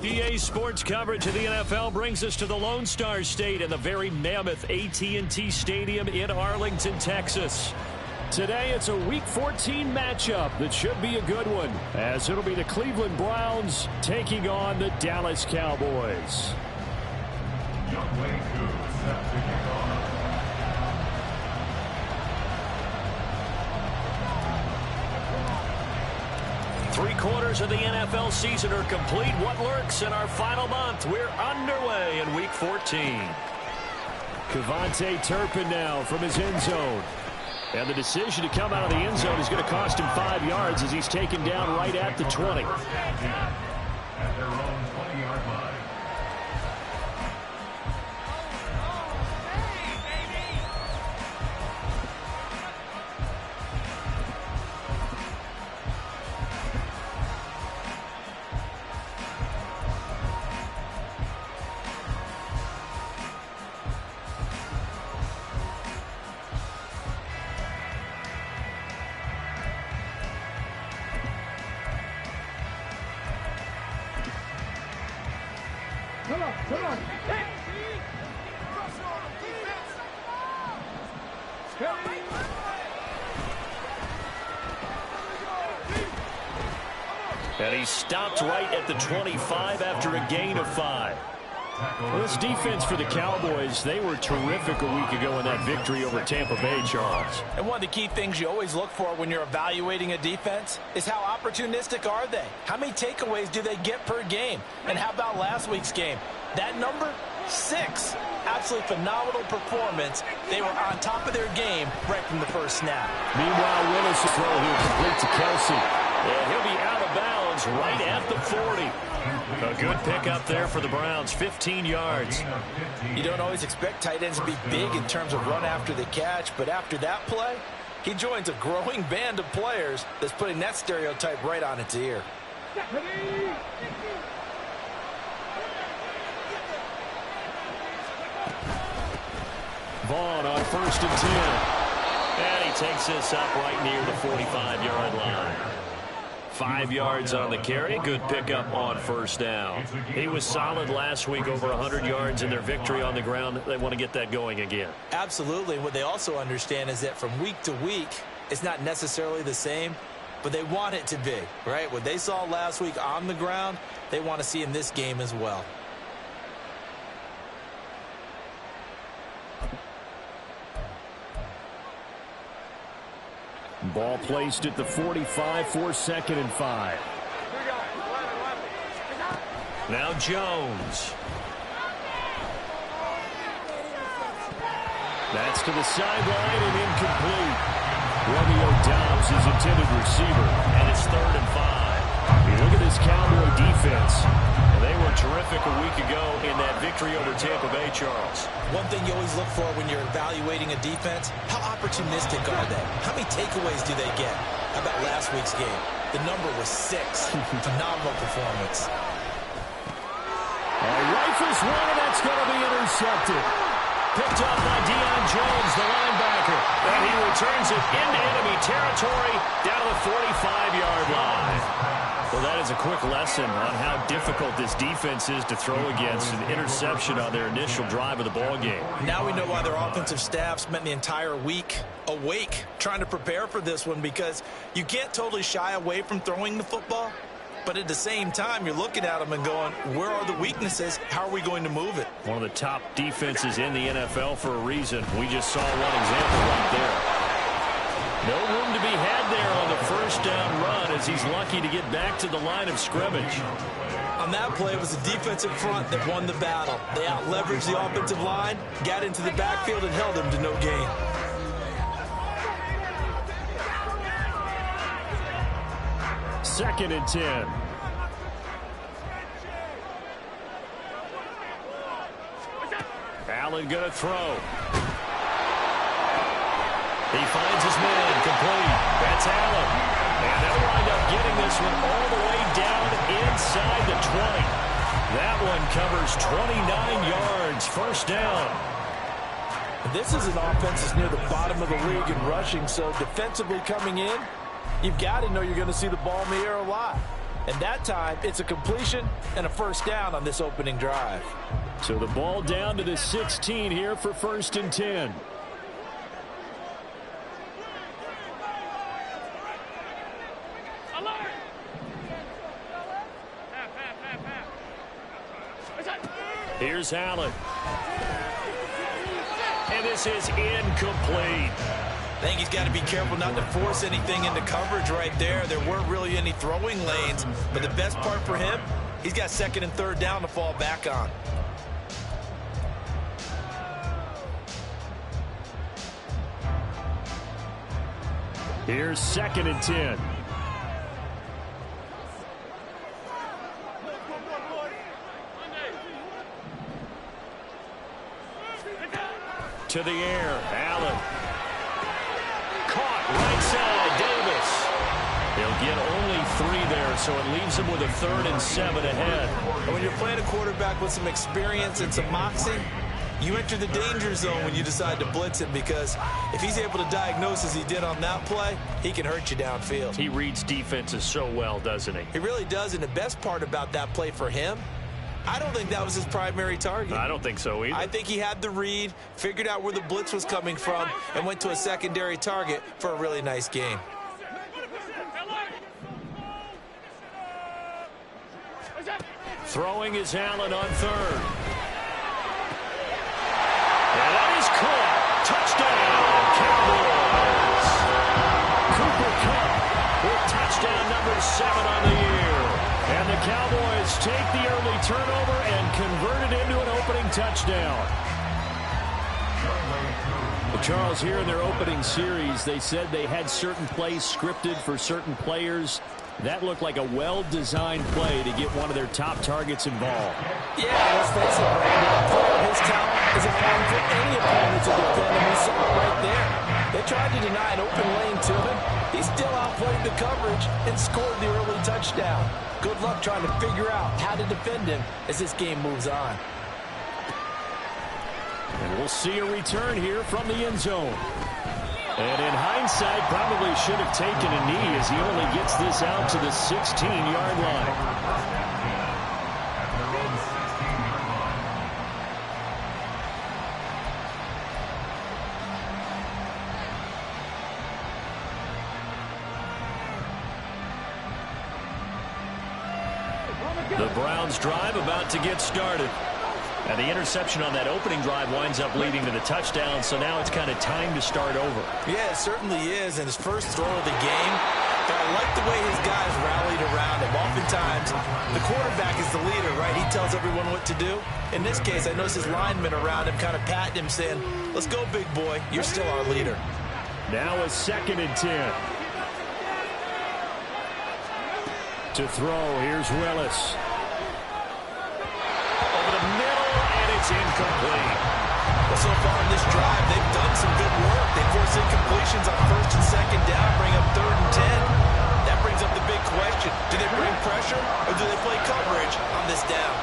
EA Sports coverage of the NFL brings us to the Lone Star State and the very mammoth AT&T Stadium in Arlington, Texas. Today, it's a Week 14 matchup that should be a good one, as it'll be the Cleveland Browns taking on the Dallas Cowboys. 3/4 of the NFL season are complete. What lurks in our final month? We're underway in Week 14. Kevontae Turpin now from his end zone. And the decision to come out of the end zone is going to cost him 5 yards as he's taken down right at the 20. At their own 20-yard line. Come on. And he stopped right at the 25 after a gain of 5. Well, this defense for the Cowboys, they were terrific a week ago in that victory over Tampa Bay, Charles. And one of the key things you always look for when you're evaluating a defense is how opportunistic are they? How many takeaways do they get per game? And how about last week's game? That number, 6. Absolutely phenomenal performance. They were on top of their game right from the first snap. Meanwhile, Willis will throw here complete to Kelsey. And he'll be out of bounds right at the 40. A good pickup there for the Browns, 15 yards. You don't always expect tight ends to be big in terms of run after the catch, but after that play, he joins a growing band of players that's putting that stereotype right on its ear. Vaughn on 1st and 10. And he takes this up right near the 45-yard line. 5 yards on the carry. Good pickup on 1st down. He was solid last week, over 100 yards in their victory on the ground. They want to get that going again. Absolutely. And what they also understand is that from week to week, it's not necessarily the same, but they want it to be, right? What they saw last week on the ground, they want to see in this game as well. Ball placed at the 45 for 2nd and 5. Now Jones. That's to the sideline and incomplete. Romeo Doubs is intended receiver, and it's 3rd and 5. You look at this Cowboy defense. They were terrific a week ago in that victory over Tampa Bay, Charles. One thing you always look for when you're evaluating a defense, how opportunistic are they? How many takeaways do they get? How about last week's game? The number was 6. Phenomenal performance. Rifles one, and that's going to be intercepted. Picked up by Deion Jones, the linebacker. And he returns it into enemy territory down to the 45-yard line. Well, that is a quick lesson on how difficult this defense is to throw against. An interception on their initial drive of the ball game. Now we know why their offensive staff spent the entire week awake trying to prepare for this one, because you can't totally shy away from throwing the football. But at the same time, you're looking at them and going, where are the weaknesses? How are we going to move it? One of the top defenses in the NFL for a reason. We just saw one example right there. No room to be had there on the 1st down run, as he's lucky to get back to the line of scrimmage. On that play, it was the defensive front that won the battle. They out-leveraged the offensive line, got into the backfield, and held him to no gain. Second and 10. Allen going to throw. He finds his man, complete. That's Allen. And they'll wind up getting this one all the way down inside the 20. That one covers 29 yards, 1st down. This is an offense that's near the bottom of the league in rushing, so defensively coming in, you've got to know you're going to see the ball in the air a lot. And that time, it's a completion and a first down on this opening drive. So the ball down to the 16 here for 1st and 10. Here's Allen. And this is incomplete. I think he's got to be careful not to force anything into coverage right there. There weren't really any throwing lanes, but the best part for him, he's got 2nd and 3rd down to fall back on. Here's 2nd and 10. To the air, Allen. Caught right side, Davis. They'll get only 3 there, so it leaves them with a 3rd and 7 ahead. And when you're playing a quarterback with some experience and some moxie, you enter the danger zone when you decide to blitz him, because if he's able to diagnose as he did on that play, he can hurt you downfield. He reads defenses so well, doesn't he? He really does, and the best part about that play for him, I don't think that was his primary target. I don't think so either. I think he had the read, figured out where the blitz was coming from, and went to a secondary target for a really nice game. Throwing is Allen on 3rd. And that is caught. Touchdown, Cowboys. Cooper Kupp with touchdown number 7 on the year. And the Cowboys take the early turnover and convert it into an opening touchdown. Well, Charles, here in their opening series, they said they had certain plays scripted for certain players. That looked like a well-designed play to get one of their top targets involved. Yeah, let's face it, Brandon. A player of his talent is a problem for any opponent to defend, and we saw it right there. They tried to deny an open lane to him. He still outplayed the coverage and scored the early touchdown. Good luck trying to figure out how to defend him as this game moves on. And we'll see a return here from the end zone. And in hindsight, probably should have taken a knee as he only gets this out to the 16-yard line. The Browns drive about to get started. And the interception on that opening drive winds up leading to the touchdown, so now it's kind of time to start over. Yeah, it certainly is, and his first throw of the game. But I like the way his guys rallied around him. Oftentimes, the quarterback is the leader, right? He tells everyone what to do. In this case, I noticed his linemen around him kind of patting him, saying, "Let's go, big boy. You're still our leader." Now a 2nd and 10. To throw, here's Willis. Over the middle, and it's incomplete. Well, so far in this drive, they've done some good work. They force incompletions on 1st and 2nd down, bring up 3rd and 10. That brings up the big question. Do they bring pressure, or do they play coverage on this down?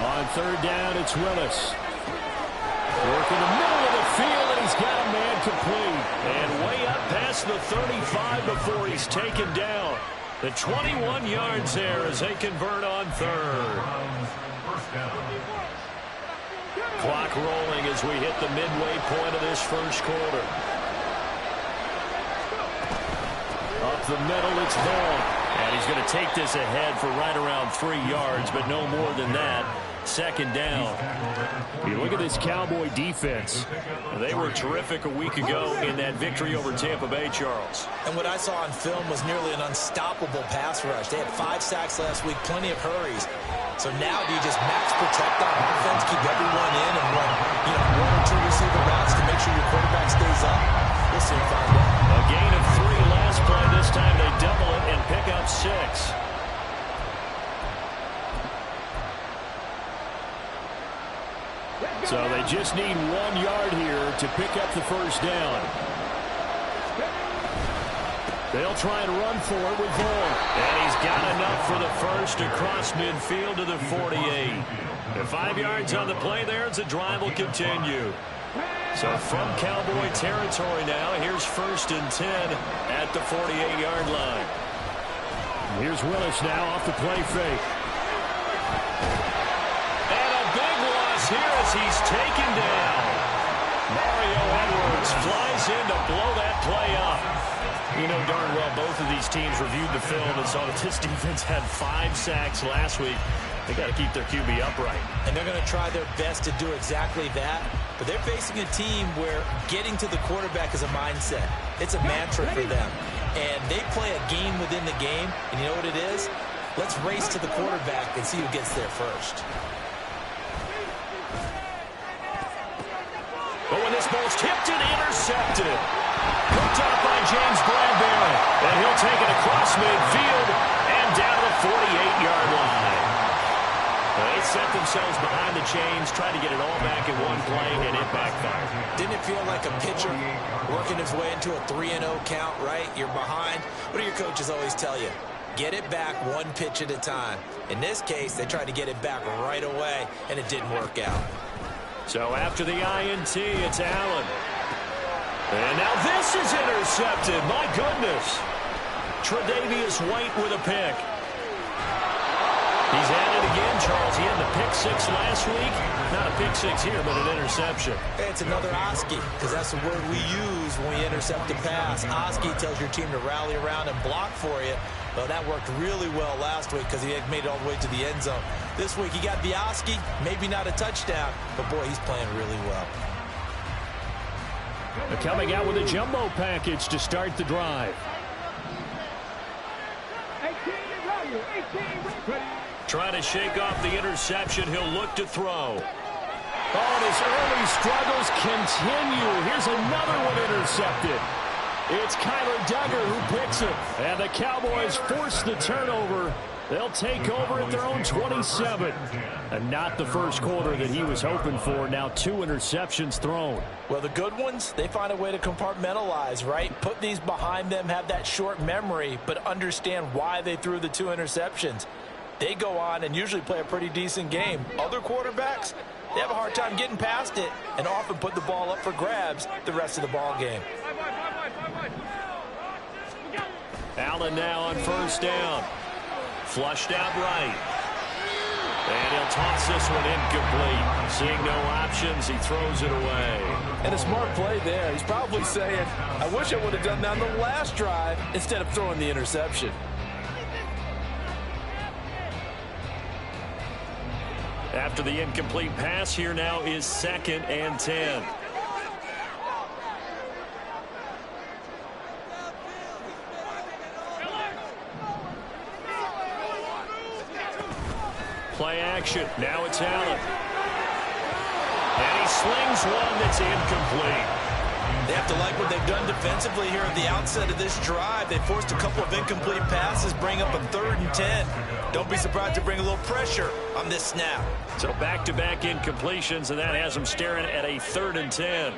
On 3rd down, it's Willis. Work in the middle of the field, and he's got a man complete. And way up past the 35 before he's taken down. The 21 yards there as they convert on 3rd. Clock rolling as we hit the midway point of this first quarter. Up the middle, it's Vaughn. And he's going to take this ahead for right around 3 yards, but no more than that. 2nd down. You look at this Cowboy defense. They were terrific a week ago in that victory over Tampa Bay, Charles. And what I saw on film was nearly an unstoppable pass rush. They had 5 sacks last week, plenty of hurries. So now do you just max protect on offense, keep everyone in, and run 1 or 2 receiver routes to make sure your quarterback stays up? We'll soon find out. A gain of 3 last play. This time they double it and pick up 6. So they just need 1 yard here to pick up the first down. They'll try and run for it with Vaughn. And he's got enough for the first across midfield to the 48. And 5 yards on the play there as the drive will continue. So from Cowboy territory now, here's 1st and 10 at at the 48-yard line. Here's Willis now off the play fake. And a big loss here as he's taken down. Mario Edwards flies in to blow that play up. You know darn well both of these teams reviewed the film and saw that this defense had 5 sacks last week. They got to keep their QB upright. And they're going to try their best to do exactly that. But they're facing a team where getting to the quarterback is a mindset. It's a mantra for them. And they play a game within the game. And you know what it is? Let's race to the quarterback and see who gets there first. But when this ball's tipped and intercepted. Picked up by James Bradbury. And he'll take it across midfield and down to the 48-yard line. They set themselves behind the chains, trying to get it all back in one play, and it backfired. Didn't it feel like a pitcher working his way into a 3-0 count, right? You're behind. What do your coaches always tell you? Get it back one pitch at a time. In this case, they tried to get it back right away, and it didn't work out. So after the INT, it's Allen. And now this is intercepted. My goodness. Tre'Davious White with a pick. He's at it again, Charles. He had the pick 6 last week. Not a pick 6 here, but an interception. Hey, it's another Oski, because that's the word we use when we intercept a pass. Oski tells your team to rally around and block for you. Well, that worked really well last week because he had made it all the way to the end zone. This week, he got the Oski, maybe not a touchdown, but boy, he's playing really well. They're coming out with a jumbo package to start the drive. Trying to shake off the interception. He'll look to throw. Oh, and his early struggles continue. Here's another one intercepted. It's Kyler Duggar who picks it. And the Cowboys force the turnover. They'll take over at their own 27. And not the first quarter that he was hoping for. Now 2 interceptions thrown. Well, the good ones, they find a way to compartmentalize, right? Put these behind them, have that short memory, but understand why they threw the 2 interceptions. They go on and usually play a pretty decent game. Other quarterbacks, they have a hard time getting past it and often put the ball up for grabs the rest of the ball game. Allen now on first down. Flushed out right. And he'll toss this one incomplete. Seeing no options, he throws it away. And a smart play there. He's probably saying, I wish I would have done that on the last drive instead of throwing the interception. After the incomplete pass, here now is 2nd and 10. Play action. Now it's Allen. And he slings one that's incomplete. They have to like what they've done defensively here at the outset of this drive. They forced a couple of incomplete passes, bring up a 3rd and 10. Don't be surprised to bring a little pressure on this snap. So back-to-back incompletions, and that has them staring at a 3rd and 10.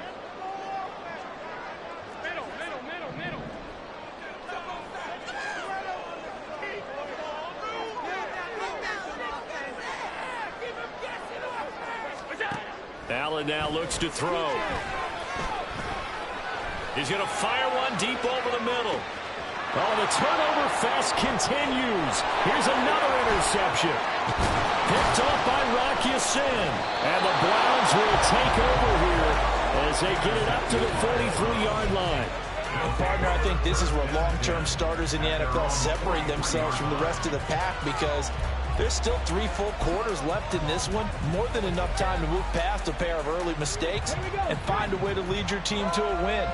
Allen now looks to throw. He's going to fire one deep over the middle. Oh, the turnover fest continues. Here's another interception. Picked off by Rocky Sin. And the Browns will take over here as they get it up to the 43-yard line. And partner, I think this is where long-term starters in the NFL separate themselves from the rest of the pack because there's still 3 full quarters left in this one. More than enough time to move past a pair of early mistakes and find a way to lead your team to a win.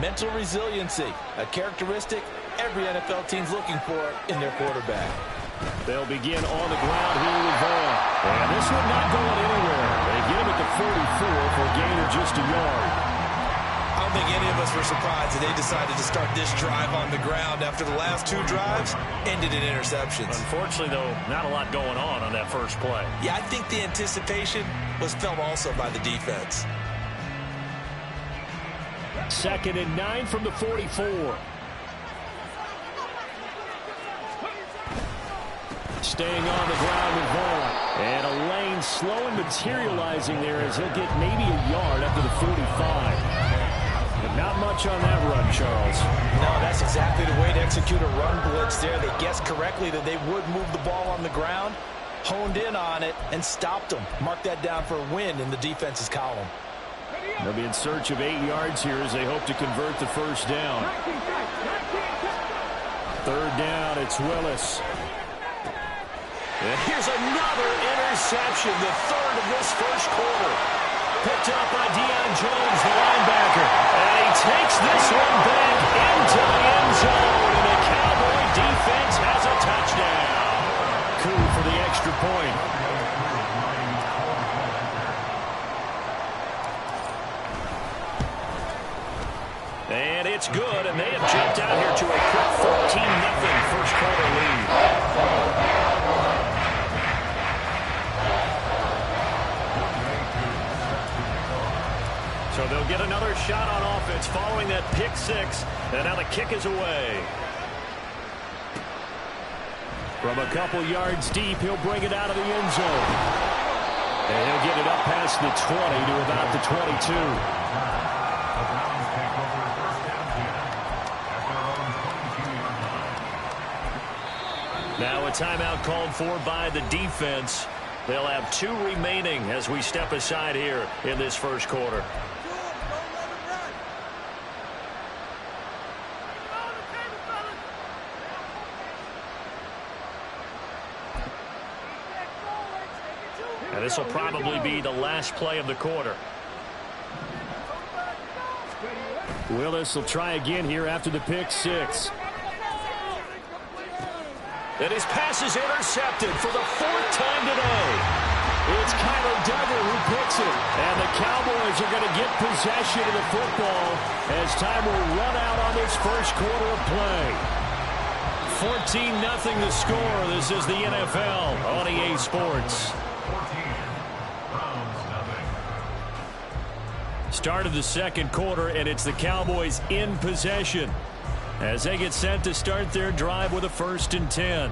Mental resiliency, a characteristic every NFL team's looking for in their quarterback. They'll begin on the ground here with Vaughn. And this one not going anywhere. They get him at the 44 for a gain of just a yard. I don't think any of us were surprised that they decided to start this drive on the ground after the last 2 drives ended in interceptions. Unfortunately, though, not a lot going on that first play. Yeah, I think the anticipation was felt also by the defense. 2nd and 9 from the 44. Staying on the ground with Vaughn. And a lane slow and materializing there as he'll get maybe a yard up to the 45. And Not much on that run, Charles. No, that's exactly the way to execute a run blitz there. They guessed correctly that they would move the ball on the ground, honed in on it, and stopped them. Mark that down for a win in the defense's column. They'll be in search of 8 yards here as they hope to convert the first down. Third down, it's Willis. And here's another interception, the third of this first quarter. Picked up by Deion Jones, the linebacker. And he takes this one back into the end zone. And the Cowboy defense has a touchdown. Coup for the extra point. And it's good, and they have jumped out here to a quick 14-0 first quarter lead. So they'll get another shot on offense following that pick six, and now the kick is away. From a couple yards deep, he'll bring it out of the end zone. And he'll get it up past the 20 to about the 22. Now a timeout called for by the defense. They'll have 2 remaining as we step aside here in this first quarter. And this will probably be the last play of the quarter. Willis will try again here after the pick six. And his pass is intercepted for the 4th time today. It's Kyler Duggar who picks it. And the Cowboys are going to get possession of the football as time will run out on this first quarter of play. 14-0 the score. This is the NFL on EA Sports. Start of the second quarter, and it's the Cowboys in possession as they get set to start their drive with a 1st and 10.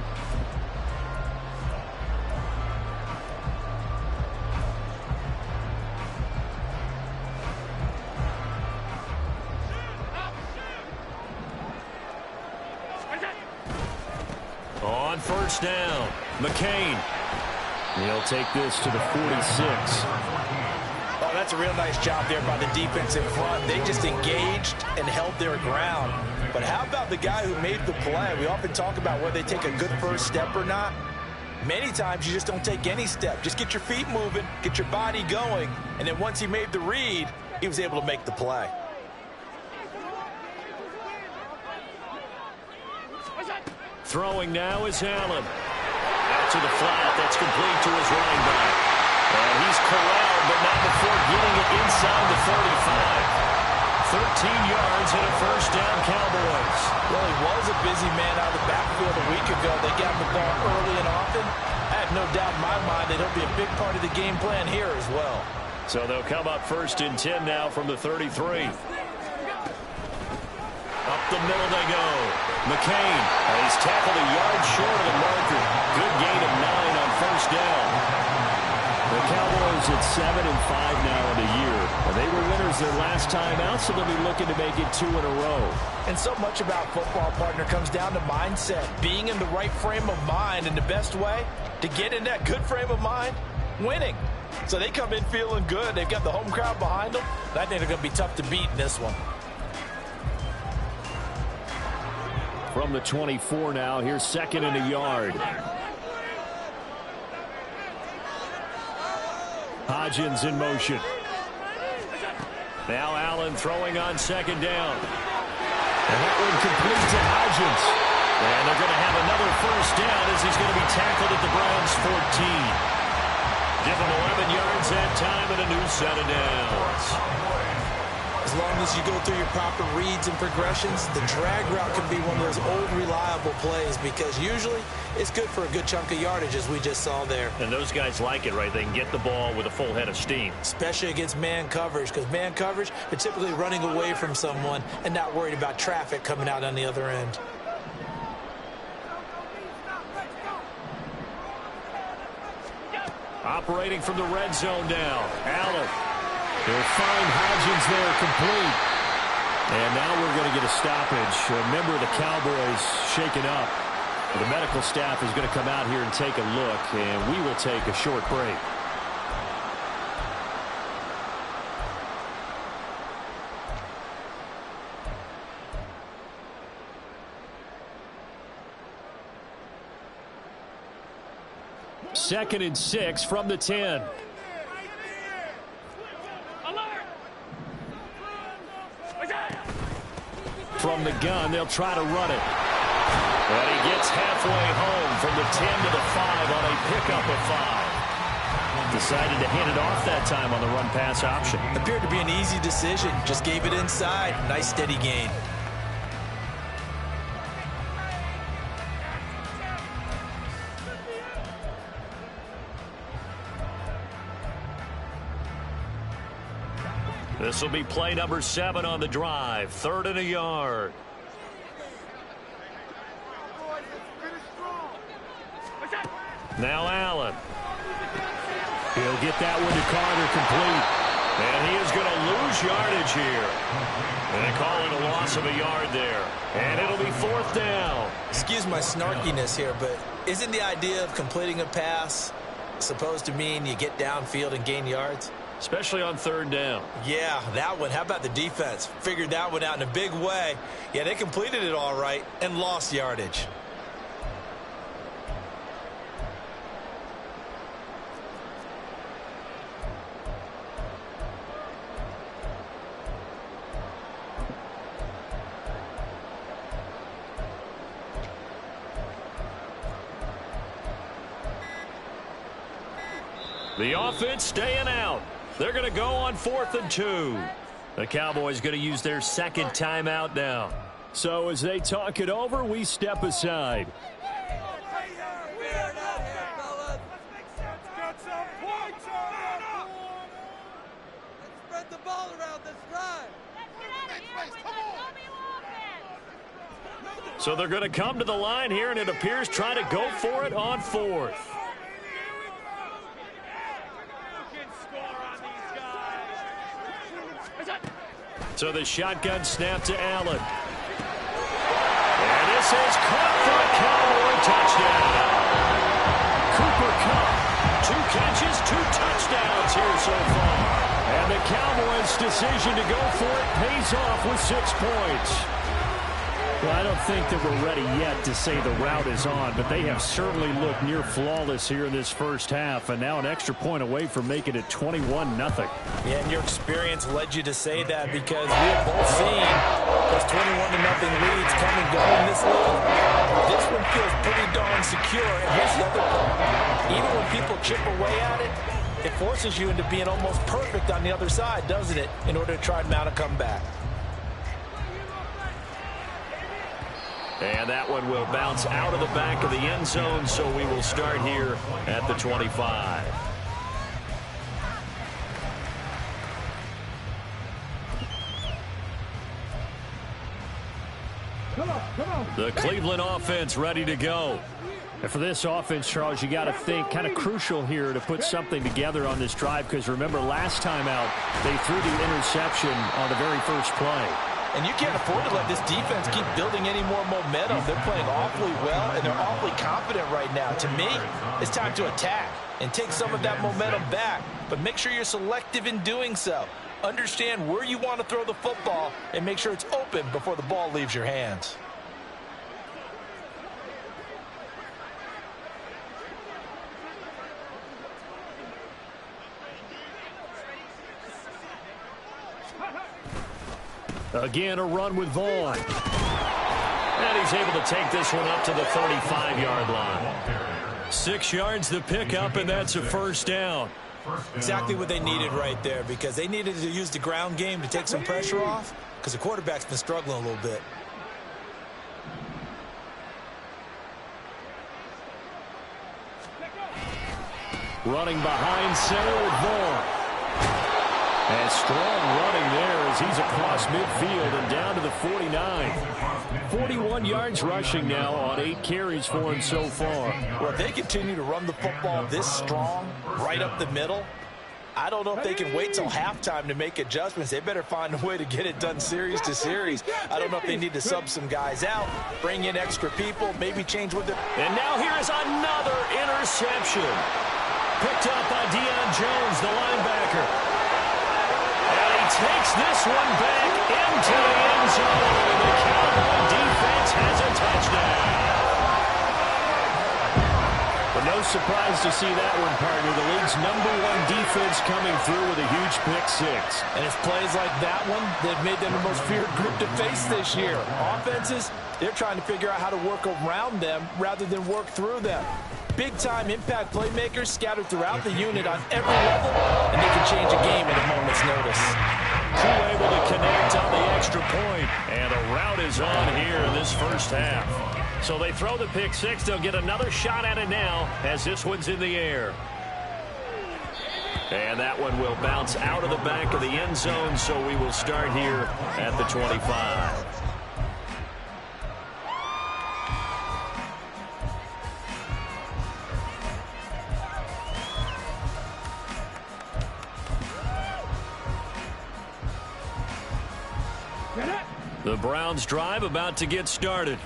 On first down, McCain. He'll take this to the 46. Oh, that's a real nice job there by the defense in front. They just engaged and held their ground. But how about the guy who made the play? We often talk about whether they take a good first step or not. Many times you just don't take any step. Just get your feet moving, get your body going, and then once he made the read, he was able to make the play. Throwing now is Allen. Out to the flat. That's complete to his running back. And he's corralled, but not before getting it inside the 35. 13 yards and a first down, Cowboys. Well, he was a busy man out of the backfield a week ago. They got the ball early and often. I have no doubt in my mind that he'll be a big part of the game plan here as well. So they'll come up 1st and 10 now from the 33. Up the middle they go. McCain. He's tackled a yard short of the marker. Good gain of 9 on first down. The Cowboys at 7-5 now in the year. And they were winners their last time out, so they'll be looking to make it 2 in a row. And so much about football, partner, comes down to mindset. Being in the right frame of mind, and the best way to get in that good frame of mind, winning. So they come in feeling good. They've got the home crowd behind them. I think they're going to be tough to beat in this one. From the 24 now, here's 2nd and a yard. Hodgins in motion. Now Allen throwing on 2nd down. And that one complete to Hodgins. And they're going to have another first down as he's going to be tackled at the Browns' 14. Give him 11 yards that time and a new set of downs. As long as you go through your proper reads and progressions, the drag route can be one of those old reliable plays because usually it's good for a good chunk of yardage as we just saw there. And those guys like it, right? They can get the ball with a full head of steam. Especially against man coverage, because man coverage, they're typically running away from someone and not worried about traffic coming out on the other end. Operating from the red zone now. Allen. They'll find Hodgins there complete. And now we're going to get a stoppage. A member of the Cowboys shaken up. The medical staff is going to come out here and take a look, and we will take a short break. Second and 6 from the 10. From the gun, they'll try to run it. And he gets halfway home from the 10 to the 5 on a pickup of 5. Decided to hand it off that time on the run-pass option. Appeared to be an easy decision. Just gave it inside. Nice steady gain. This will be play number 7 on the drive. 3rd and a yard. Now Allen. He'll get that one to Carter complete. And he is going to lose yardage here. And they call it a loss of a yard there. And it'll be 4th down. Excuse my snarkiness here, but isn't the idea of completing a pass supposed to mean you get downfield and gain yards? Especially on 3rd down. Yeah, that one. How about the defense? Figured that one out in a big way. Yeah, they completed it all right and lost yardage. The offense staying out. They're going to go on 4th and 2. The Cowboys going to use their second timeout now. So as they talk it over, we step aside. So they're going to come to the line here, and it appears trying to go for it on 4th. So the shotgun snap to Allen. And this is caught for a Cowboy touchdown. Cooper Kupp, 2 catches, 2 touchdowns here so far. And the Cowboys' decision to go for it pays off with 6 points. Well, I don't think that we're ready yet to say the route is on, but they have certainly looked near flawless here in this first half, and now an extra point away from making it 21-0. Yeah, and your experience led you to say that because we have both seen those 21-0 leads come and go in this league. This one feels pretty darn secure, and here's the other thing. Even when people chip away at it, it forces you into being almost perfect on the other side, doesn't it, in order to try and mount a comeback. And that one will bounce out of the back of the end zone, so we will start here at the 25. The Cleveland offense ready to go. And for this offense, Charles, you got to think kind of crucial here to put something together on this drive, because remember last time out they threw the interception on the very first play. And you can't afford to let this defense keep building any more momentum. They're playing awfully well, and they're awfully confident right now. To me, it's time to attack and take some of that momentum back. But make sure you're selective in doing so. Understand where you want to throw the football and make sure it's open before the ball leaves your hands. Again, a run with Vaughn. And he's able to take this one up to the 35-yard line. 6 yards the pickup, and that's a 1st down. Exactly what they needed right there, because they needed to use the ground game to take some pressure off, because the quarterback's been struggling a little bit. Running behind center with Vaughn. And strong running there as he's across midfield and down to the 49. 41 yards rushing now on 8 carries for him so far. Well, if they continue to run the football this strong, right up the middle, I don't know if they can wait till halftime to make adjustments. They better find a way to get it done series to series. I don't know if they need to sub some guys out, bring in extra people, maybe change what they're... And now here is another interception. Picked up by Deion Jones, the linebacker. And he takes this one back into the end zone. The Cowboy defense has a touchdown. But no surprise to see that one, partner. The league's #1 defense coming through with a huge pick six. And it's plays like that one that made them the most feared group to face this year. Offenses, they're trying to figure out how to work around them rather than work through them. Big-time impact playmakers scattered throughout the unit on every level, and they can change a game at a moment's notice. Crew able to connect on the extra point, and a rout is on here in this first half. So they throw the pick six. They'll get another shot at it now as this one's in the air. And that one will bounce out of the back of the end zone, so we will start here at the 25. The Browns drive about to get started.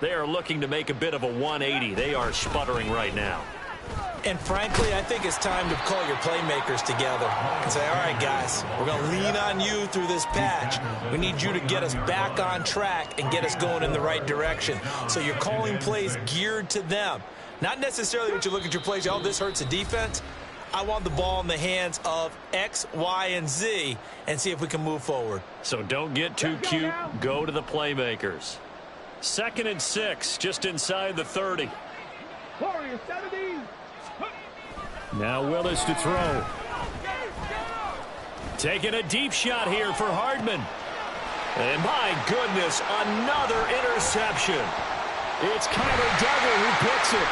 They are looking to make a bit of a 180. They are sputtering right now. And frankly, I think it's time to call your playmakers together and say, all right, guys, we're going to lean on you through this patch. We need you to get us back on track and get us going in the right direction. So you're calling plays geared to them. Not necessarily what you look at your plays, oh, this hurts the defense. I want the ball in the hands of X, Y, and Z and see if we can move forward. So don't get too cute. Go to the playmakers. 2nd and 6, just inside the 30. Now Willis to throw. Taking a deep shot here for Hardman. And my goodness, another interception. It's Kyler Duggar who picks it.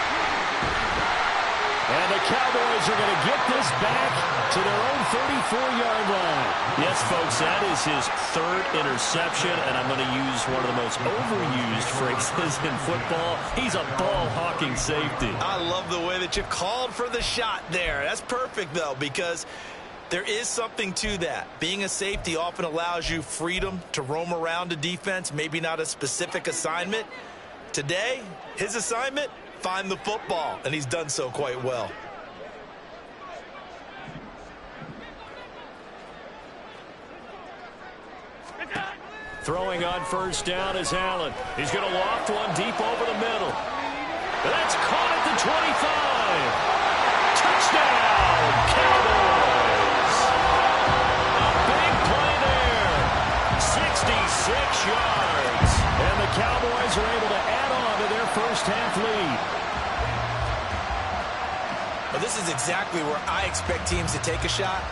And the Cowboys are going to get this back to their own 34-yard line. Yes, folks, that is his 3rd interception, and I'm going to use one of the most overused phrases in football. He's a ball-hawking safety. I love the way that you called for the shot there. That's perfect, though, because there is something to that. Being a safety often allows you freedom to roam around a defense, maybe not a specific assignment. Today, his assignment, find the football, and he's done so quite well. Throwing on first down is Allen. He's going to loft one deep over the middle. That's caught at the 25. Touchdown, Cowboys. A big play there. 66 yards. And the Cowboys are able to add on to their first half lead. Well, this is exactly where I expect teams to take a shot.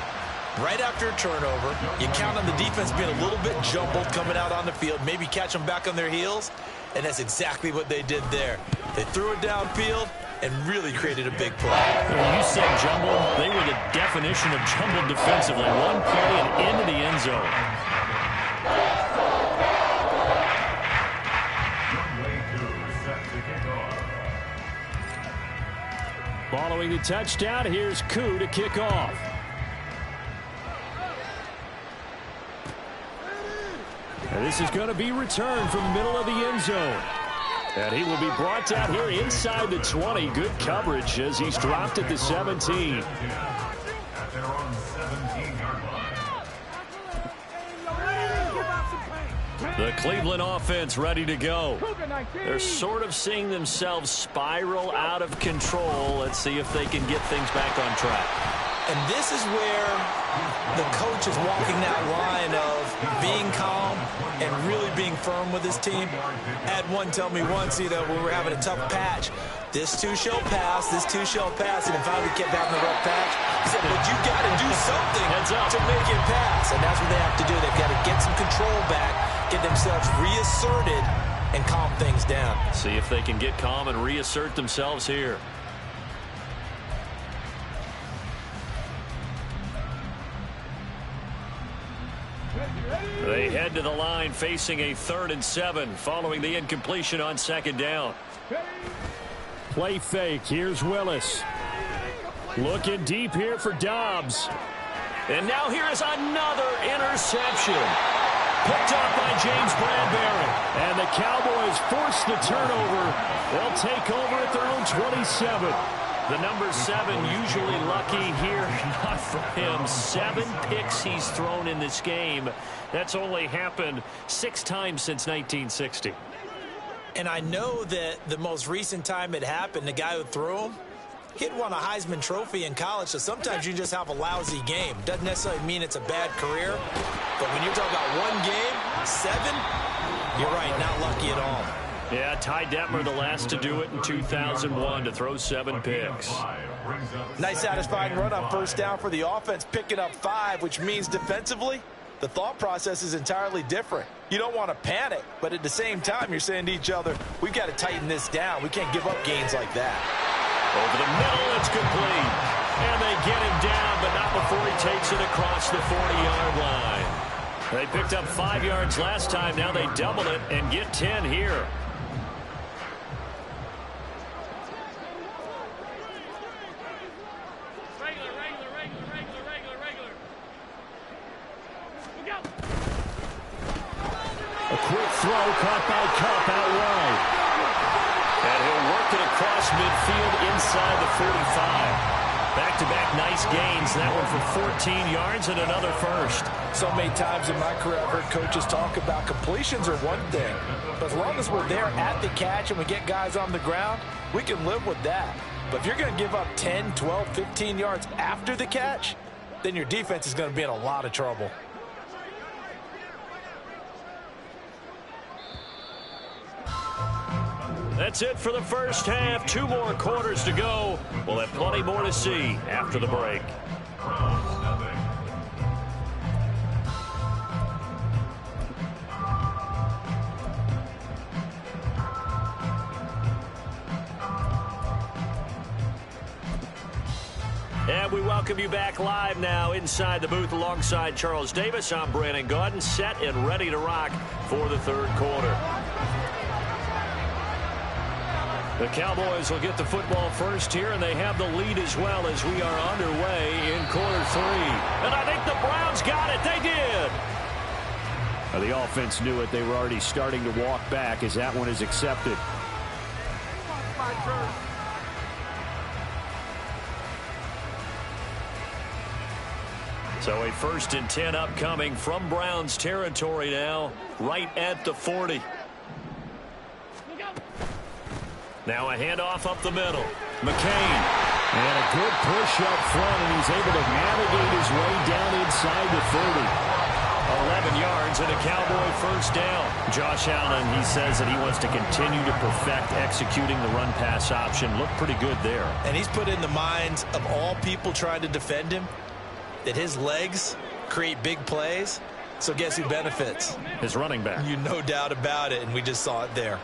Right after a turnover, you count on the defense being a little bit jumbled coming out on the field, maybe catch them back on their heels, and that's exactly what they did there. They threw it downfield and really created a big play. When you said jumbled, they were the definition of jumbled defensively. One play and into the end zone. Following the touchdown, here's Koo to kick off. And this is going to be returned from the middle of the end zone. And he will be brought down here inside the 20. Good coverage as he's dropped at the 17. At their own 17-yard line. The Cleveland offense ready to go. They're sort of seeing themselves spiral out of control. Let's see if they can get things back on track. And this is where the coach is walking that line of being calm and really being firm with his team. Had one tell me once, when we were having a tough patch, this too shall pass, this too shall pass. And finally we kept having a rough patch. He said, but you got to do something to make it pass. And that's what they have to do. They've got to get some control back, get themselves reasserted, and calm things down. See if they can get calm and reassert themselves here. They head to the line facing a 3rd and 7 following the incompletion on 2nd down. Play fake. Here's Willis. Looking deep here for Dobbs. And now here is another interception. Picked up by James Bradbury. And the Cowboys force the turnover. They'll take over at their own 27. The number 7 usually lucky here. Not for him. 7 picks he's thrown in this game. That's only happened 6 times since 1960. And I know that the most recent time it happened, the guy who threw him, he'd won a Heisman Trophy in college, so sometimes you just have a lousy game. Doesn't necessarily mean it's a bad career, but when you're talking about 1 game, 7, you're right, not lucky at all. Yeah, Ty Detmer, the last to do it in 2001, to throw 7 picks. Nice satisfying run on first down for the offense, picking up 5, which means defensively, the thought process is entirely different. You don't want to panic, but at the same time, you're saying to each other, we've got to tighten this down. We can't give up gains like that. Over the middle, it's complete. And they get him down, but not before he takes it across the 40-yard line. They picked up 5 yards last time. Now they double it and get 10 here. A quick throw caught by Cup out wide. And he'll work it across midfield inside the 45. Back-to-back nice gains. That one for 14 yards and another first. So many times in my career I've heard coaches talk about completions are one thing. But as long as we're there at the catch and we get guys on the ground, we can live with that. But if you're going to give up 10, 12, 15 yards after the catch, then your defense is going to be in a lot of trouble. That's it for the first half. 2 more quarters to go. We'll have plenty more to see after the break. And we welcome you back live now inside the booth alongside Charles Davis. I'm Brandon Gaudin, set and ready to rock for the third quarter. The Cowboys will get the football first here, and they have the lead as well as we are underway in quarter 3. And I think the Browns got it. They did. The offense knew it. They were already starting to walk back as that one is accepted. So a 1st and 10 upcoming from Browns territory now, right at the 40. Now a handoff up the middle. McCain. And a good push up front, and he's able to navigate his way down inside the 30. 11 yards and a Cowboy first down. Josh Allen, he says that he wants to continue to perfect executing the run-pass option. Looked pretty good there. And he's put in the minds of all people trying to defend him that his legs create big plays. So guess who benefits? His running back. You no doubt about it, and we just saw it there.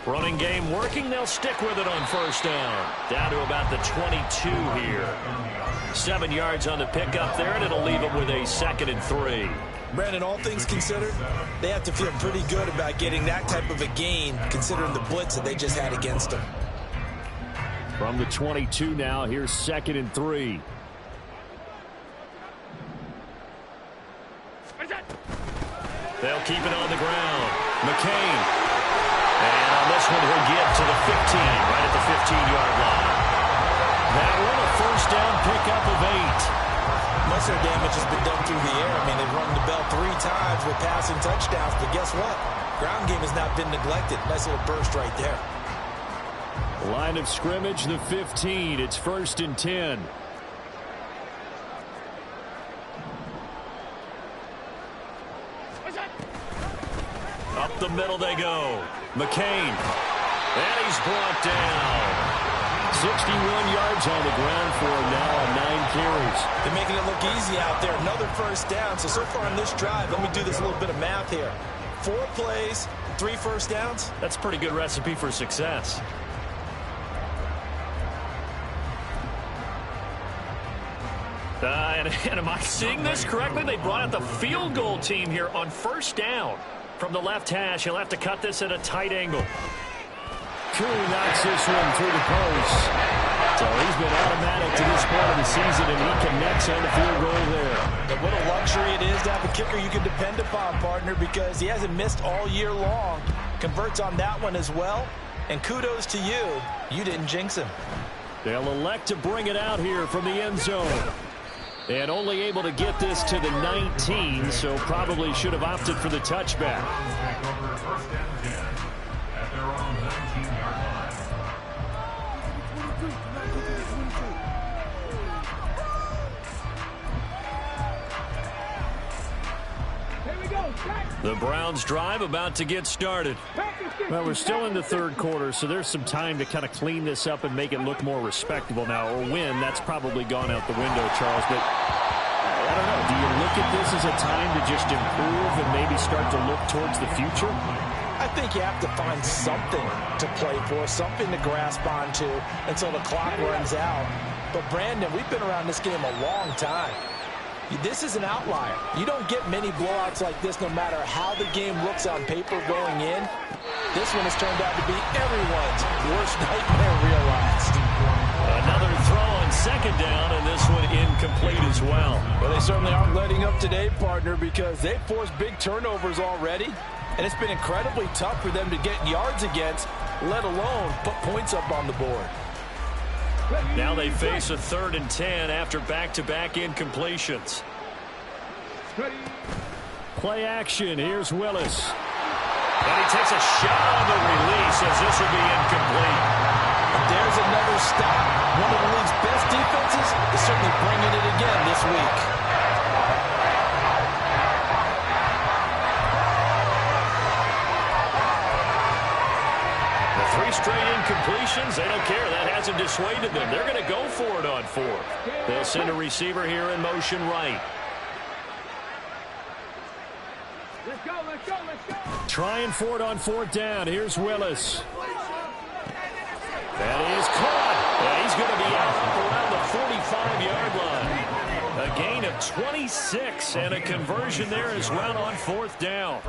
Running game working. They'll stick with it on first down. Down to about the 22 here. 7 yards on the pickup there, and it'll leave them with a 2nd and 3. Brandon, all things considered, they have to feel pretty good about getting that type of a gain, considering the blitz that they just had against them. From the 22 now, here's 2nd and 3. They'll keep it on the ground. McCain. And on this one, he'll get to the 15, right at the 15-yard line. That one, a first down pickup of 8. Most of their damage has been done through the air. I mean, they've rung the bell 3 times with passing touchdowns, but guess what? Ground game has not been neglected. Nice little burst right there. Line of scrimmage, the 15. It's 1st and 10. Up the middle they go. McCain. And he's brought down. 61 yards on the ground for him now on 9 carries. They're making it look easy out there. Another first down. So far on this drive, let me do this little bit of math here. 4 plays, 3 first downs. That's a pretty good recipe for success. And am I seeing this correctly? They brought out the field goal team here on first down from the left hash. He'll have to cut this at a tight angle. Curry knocks this one through the post. So he's been automatic to this point of the season, and he connects on the field goal there. But what a luxury it is to have a kicker you can depend upon, partner, because he hasn't missed all year long. Converts on that one as well. And kudos to you. You didn't jinx him. They'll elect to bring it out here from the end zone. And only able to get this to the 19, so probably should have opted for the touchback. Back over first and 10 at their own 19-yard line. The Browns drive about to get started. Well, we're still in the third quarter, so there's some time to kind of clean this up and make it look more respectable now. Or win, that's probably gone out the window, Charles. But I don't know. Do you look at this as a time to just improve and maybe start to look towards the future? I think you have to find something to play for, something to grasp onto until the clock runs out. But, Brandon, we've been around this game a long time. This is an outlier. You don't get many blowouts like this no matter how the game looks on paper going in. This one has turned out to be everyone's worst nightmare realized. Another throw on second down, and this one incomplete as well. Well, they certainly aren't letting up today, partner, because they've forced big turnovers already. And it's been incredibly tough for them to get yards against, let alone put points up on the board. Now they face a 3rd and 10 after back-to-back incompletions. Play action. Here's Willis. And he takes a shot on the release as this will be incomplete. There's another stop. One of the league's best defenses is certainly bringing it again this week. The 3 straight incompletions, they don't care. That hasn't dissuaded them. They're going to go for it on 4th. They'll send a receiver here in motion right. Let's go, let's go, let's go. Trying for it on 4th down. Here's Willis. That is caught. And he's going to be out around the 45-yard line. A gain of 26 and a conversion there as well on 4th down.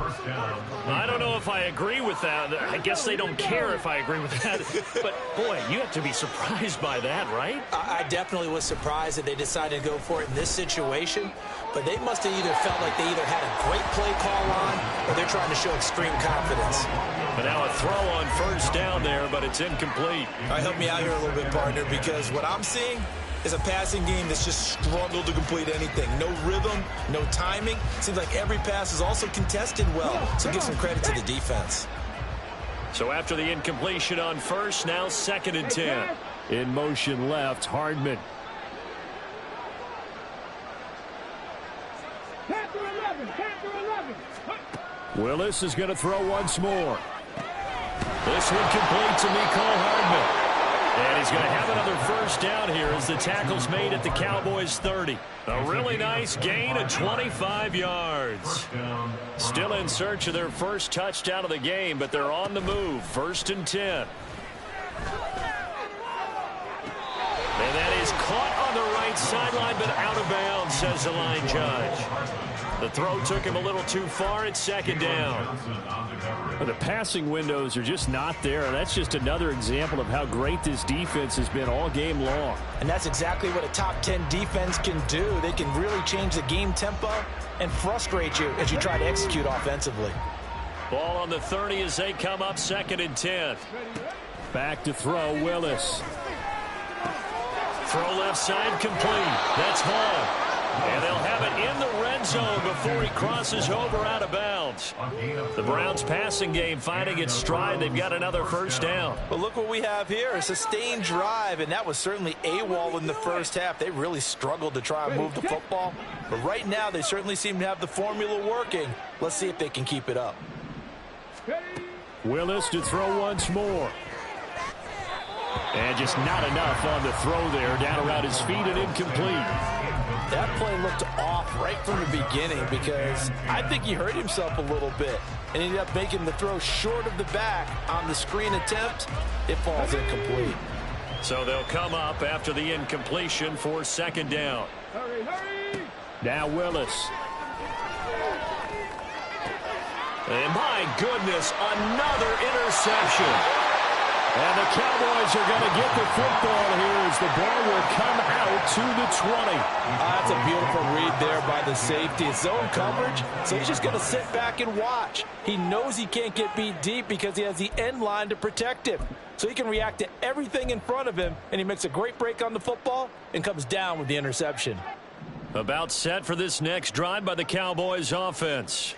I don't know if I agree with that. I guess they don't care if I agree with that. But, boy, you have to be surprised by that, right? I definitely was surprised that they decided to go for it in this situation. But they must have either felt like they either had a great play call on or they're trying to show extreme confidence. But now a throw on 1st down there, but it's incomplete. All right, help me out here a little bit, partner, because what I'm seeing is a passing game that's just struggled to complete anything. No rhythm, no timing. Seems like every pass is also contested well, so give some credit to the defense. So after the incompletion on 1st, now 2nd and 10. In motion left, Hardman. Willis is going to throw once more. This one complete to Mecole Hardman. And he's going to have another 1st down here as the tackle's made at the Cowboys 30. A really nice gain of 25 yards. Still in search of their first touchdown of the game, but they're on the move. 1st and 10. And that is caught on the right sideline, but out of bounds, says the line judge. The throw took him a little too far. It's 2nd down. The passing windows are just not there. That's just another example of how great this defense has been all game long. And that's exactly what a top 10 defense can do. They can really change the game tempo and frustrate you as you try to execute offensively. Ball on the 30 as they come up 2nd and 10. Back to throw, Willis. Throw left side complete. That's Hall. And they'll have it in the red zone before he crosses over out of bounds. The Browns passing game finding its stride. They've got another 1st down. But look what we have here. A sustained drive, and that was certainly AWOL in the 1st half. They really struggled to try and move the football. But right now, they certainly seem to have the formula working. Let's see if they can keep it up. Willis to throw once more. And just not enough on the throw there. Down around his feet and incomplete. That play looked off right from the beginning because I think he hurt himself a little bit and ended up making the throw short of the back on the screen attempt. It falls incomplete. So they'll come up after the incompletion for 2nd down. Now Willis. And my goodness, another interception. And the Cowboys are going to get the football here as the ball will come out to the 20. That's a beautiful read there by the safety. It's zone coverage, so he's just going to sit back and watch. He knows he can't get beat deep because he has the end line to protect him. So he can react to everything in front of him, and he makes a great break on the football and comes down with the interception. About set for this next drive by the Cowboys offense.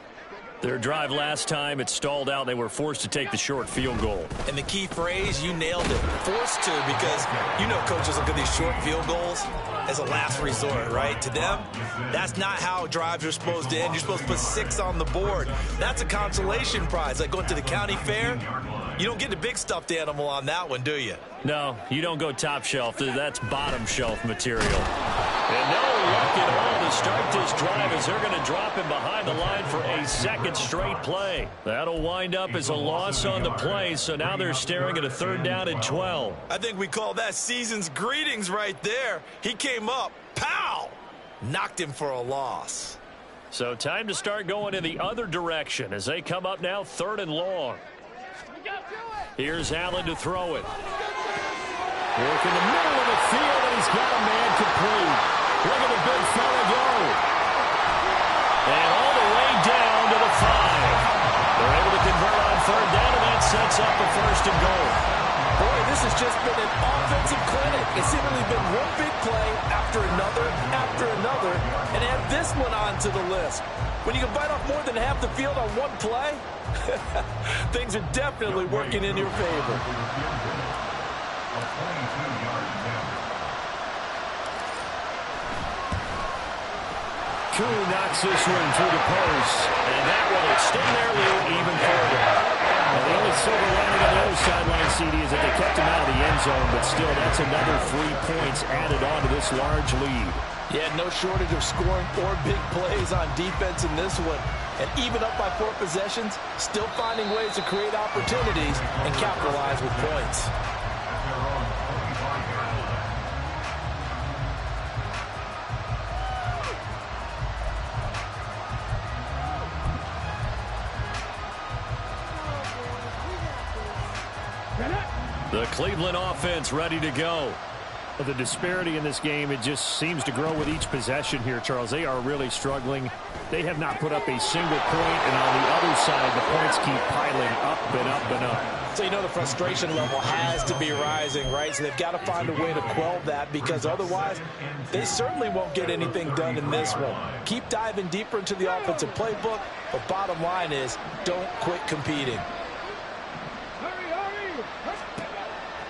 Their drive last time, it stalled out. They were forced to take the short field goal. And the key phrase, you nailed it, forced to, because you know coaches look at these short field goals as a last resort, right? To them, that's not how drives are supposed to end. You're supposed to put 6 on the board. That's a consolation prize, like going to the county fair. You don't get the big stuffed animal on that one, do you? No, you don't go top shelf. That's bottom shelf material. And no luck at all to start this drive as they're going to drop him behind the line for a second straight play. That'll wind up as a loss on the play, so now they're staring at a 3rd down and 12. I think we call that season's greetings right there. He came up, pow, knocked him for a loss. So time to start going in the other direction as they come up now 3rd and long. Here's Allen to throw it. Work in the middle of the field, and he's got a man complete. Look at the big fella go. And all the way down to the 5. They're able to convert on 3rd down, and that sets up the 1st and goal. Boy, this has just been an offensive clinic. It's seemingly been one big play after another, and add this one onto the list. When you can bite off more than half the field on one play, things are definitely working in your favor. Koo knocks this one through the post, and that will extend their lead even further. And the only silver lining on the other sideline, CD, is that they kept him out of the end zone, but still, that's another 3 points added on to this large lead. Yeah, no shortage of scoring or big plays on defense in this one. And even up by 4 possessions, still finding ways to create opportunities and capitalize with points. The Cleveland offense ready to go. The disparity in this game, it just seems to grow with each possession here, Charles. They are really struggling. They have not put up a single point, and on the other side, the points keep piling up and up and up. So you know the frustration level has to be rising, right? So they've got to find a way to quell that, because otherwise they certainly won't get anything done in this one. Keep diving deeper into the offensive playbook, but bottom line is don't quit competing.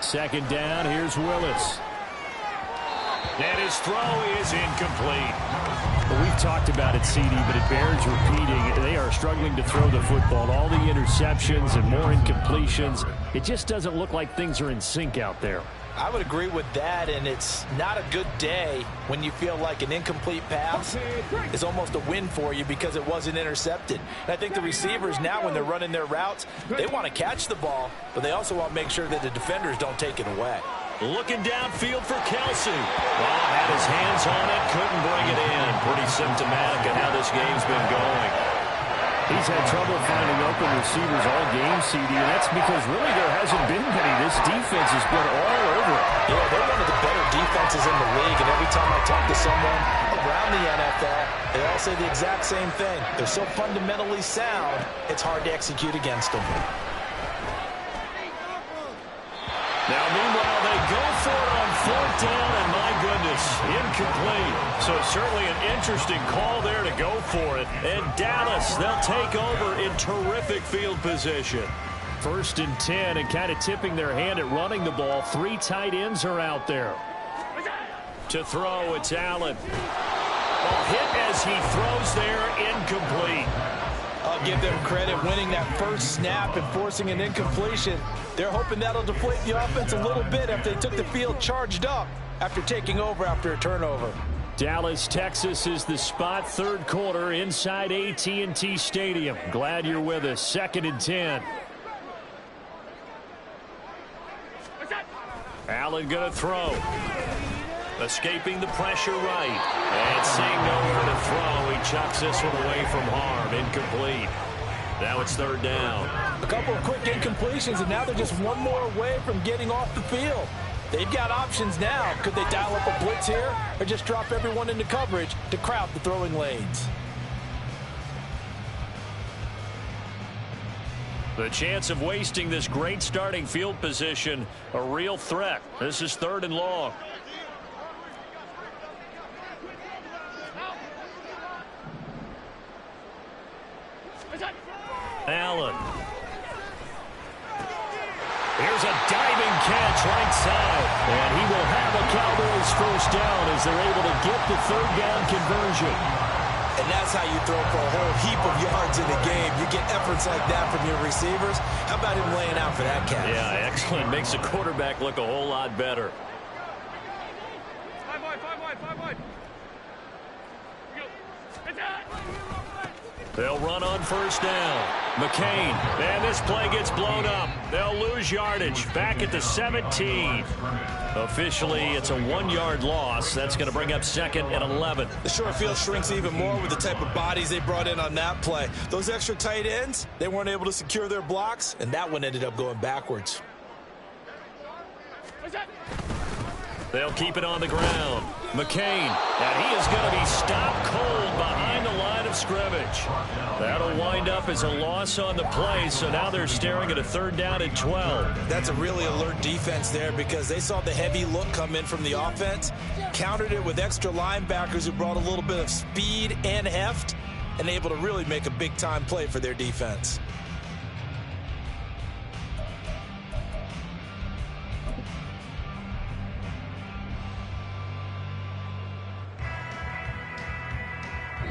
2nd down, here's Willis. And his throw is incomplete. Well, we've talked about it, CD, but it bears repeating. They are struggling to throw the football. All the interceptions and more incompletions. It just doesn't look like things are in sync out there. I would agree with that, and it's not a good day when you feel like an incomplete pass is almost a win for you because it wasn't intercepted. And I think the receivers now, when they're running their routes, they want to catch the ball, but they also want to make sure that the defenders don't take it away. Looking downfield for Kelsey. Well, had his hands on it, couldn't bring it in. Pretty symptomatic of how this game's been going. He's had trouble finding open receivers all game, CD, and that's because really there hasn't been many. This defense has been all over it. Yeah, they're one of the better defenses in the league, and every time I talk to someone around the NFL, they all say the exact same thing. They're so fundamentally sound, it's hard to execute against them. Now, meanwhile, they go for it on 4th down, and my goodness, incomplete. So certainly an interesting call there to go for it. And Dallas, they'll take over in terrific field position. 1st and 10, and kind of tipping their hand at running the ball. 3 tight ends are out there. To throw, it's Allen. Ball hit as he throws there, incomplete. I'll give them credit winning that first snap and forcing an incompletion. They're hoping that'll deflate the offense a little bit after they took the field charged up after taking over after a turnover. Dallas, Texas is the spot. 3rd quarter inside AT&T Stadium. Glad you're with us. 2nd and 10. Allen going to throw. Escaping the pressure right. And seeing nowhere to throw, he chucks this one away from harm. Incomplete. Now it's third down. A couple of quick incompletions, and now they're just one more away from getting off the field. They've got options now. Could they dial up a blitz here or just drop everyone into coverage to crowd the throwing lanes? The chance of wasting this great starting field position, a real threat. This is third and long. Allen. Here's a diving catch right side. And he will have a Cowboys first down as they're able to get the third down conversion. And that's how you throw for a whole heap of yards in a game. You get efforts like that from your receivers. How about him laying out for that catch? Yeah, excellent. Makes the quarterback look a whole lot better. 5 wide. They'll run on first down. McCain. And this play gets blown up. They'll lose yardage. Back at the 17. Officially, it's a 1-yard loss. That's going to bring up second and 11. The short field shrinks even more with the type of bodies they brought in on that play. Those extra tight ends, they weren't able to secure their blocks, and that one ended up going backwards. They'll keep it on the ground. McCain, and he is going to be stopped cold behind the line of scrimmage. That'll wind up as a loss on the play, so now they're staring at a third down and 12. That's a really alert defense there because they saw the heavy look come in from the offense, countered it with extra linebackers who brought a little bit of speed and heft, and able to really make a big-time play for their defense.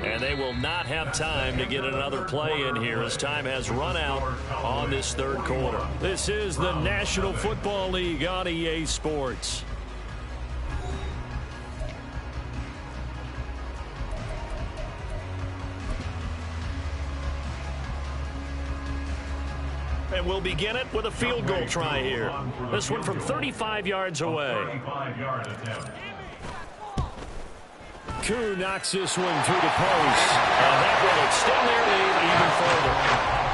And they will not have time to get another play in here as time has run out on this third quarter. This is the National Football League on EA Sports. And we'll begin it with a field goal try here. This one from 35 yards away. 35-yard attempt. Koo knocks this one through the post. And that will extend their lead even further.